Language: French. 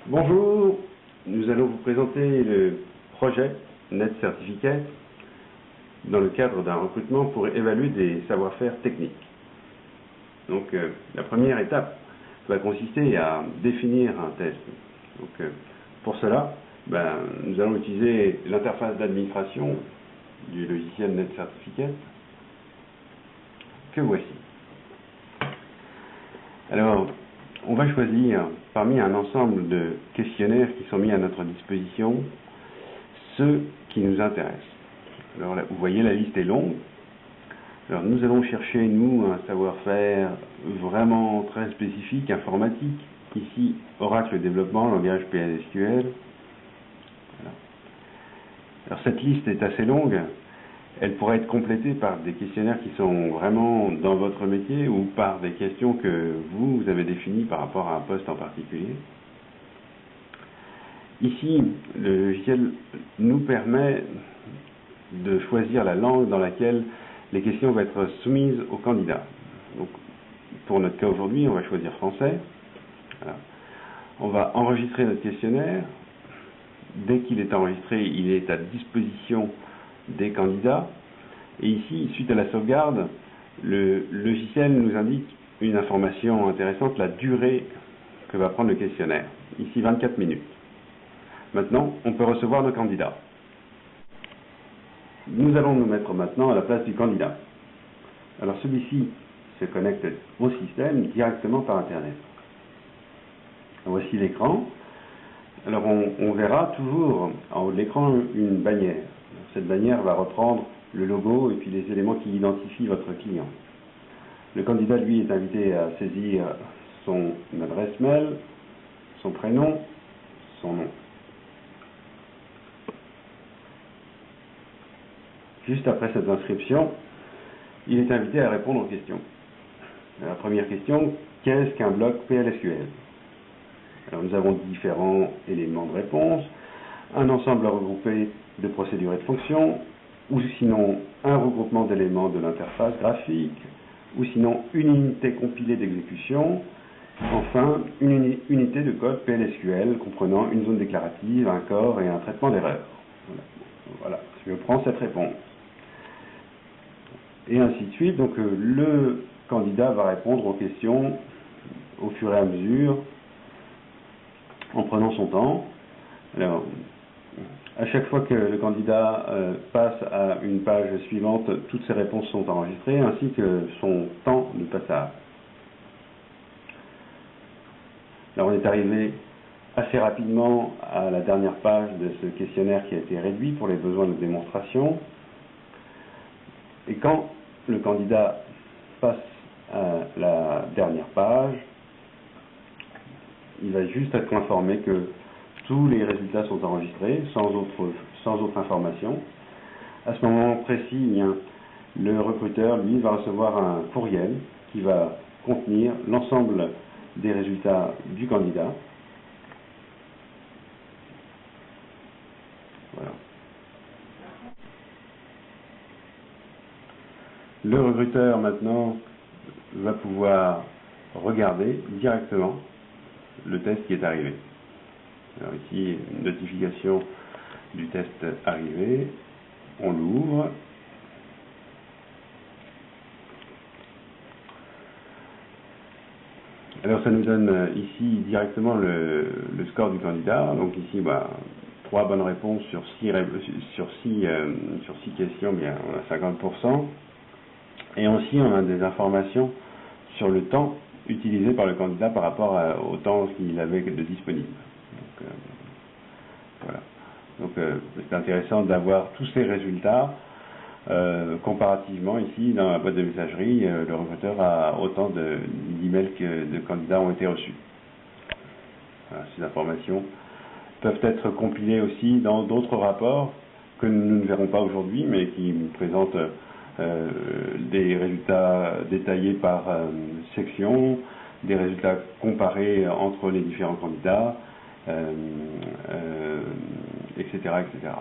Bonjour, nous allons vous présenter le projet Net Certificate dans le cadre d'un recrutement pour évaluer des savoir-faire techniques. Donc la première étape va consister à définir un test. Donc, pour cela, nous allons utiliser l'interface d'administration du logiciel Net Certificate que voici. Alors, on va choisir parmi un ensemble de questionnaires qui sont mis à notre disposition ceux qui nous intéressent. Alors là, vous voyez, la liste est longue. Alors nous allons chercher, nous, un savoir-faire vraiment très spécifique, informatique. Ici, Oracle Développement, langage PLSQL. Voilà. Alors cette liste est assez longue. Elle pourrait être complétée par des questionnaires qui sont vraiment dans votre métier ou par des questions que vous avez définies par rapport à un poste en particulier. Ici, le logiciel nous permet de choisir la langue dans laquelle les questions vont être soumises aux candidats. Donc, pour notre cas aujourd'hui, on va choisir français. Voilà. On va enregistrer notre questionnaire. Dès qu'il est enregistré, il est à disposition des candidats. Et ici, suite à la sauvegarde, le logiciel nous indique une information intéressante, la durée que va prendre le questionnaire. Ici, 24 minutes. Maintenant, on peut recevoir nos candidats. Nous allons nous mettre maintenant à la place du candidat. Alors celui-ci se connecte au système directement par Internet. Voici l'écran. Alors on verra toujours en haut de l'écran une bannière. Cette bannière va reprendre le logo et puis les éléments qui identifient votre client. Le candidat, lui, est invité à saisir son adresse mail, son prénom, son nom. Juste après cette inscription, il est invité à répondre aux questions. La première question, qu'est-ce qu'un bloc PLSQL? Alors nous avons différents éléments de réponse, un ensemble regroupé de procédures et de fonctions, ou sinon un regroupement d'éléments de l'interface graphique, ou sinon une unité compilée d'exécution, enfin une unité de code PLSQL comprenant une zone déclarative, un corps et un traitement d'erreur. Voilà, je prends cette réponse. Et ainsi de suite. Donc le candidat va répondre aux questions au fur et à mesure, en prenant son temps. Alors, à chaque fois que le candidat passe à une page suivante, toutes ses réponses sont enregistrées, ainsi que son temps de passage. Alors on est arrivé assez rapidement à la dernière page de ce questionnaire qui a été réduit pour les besoins de démonstration. Et quand le candidat passe à la dernière page, il va juste être informé que tous les résultats sont enregistrés, sans autre information. À ce moment précis, le recruteur, lui, va recevoir un courriel qui va contenir l'ensemble des résultats du candidat. Voilà. Le recruteur, maintenant, va pouvoir regarder directement le test qui est arrivé. Alors ici, une notification du test arrivé. On l'ouvre. Alors ça nous donne ici directement le score du candidat. Donc ici, 3 bonnes réponses sur 6 questions, bien on a 50%. Et aussi, on a des informations sur le temps utilisé par le candidat par rapport au temps qu'il avait de disponible. Donc, voilà. Donc, c'est intéressant d'avoir tous ces résultats. Comparativement, ici, dans la boîte de messagerie, le recruteur a autant d'emails que de candidats ont été reçus. Voilà, ces informations peuvent être compilées aussi dans d'autres rapports que nous ne verrons pas aujourd'hui, mais qui présentent des résultats détaillés par section, des résultats comparés entre les différents candidats, etc., etc.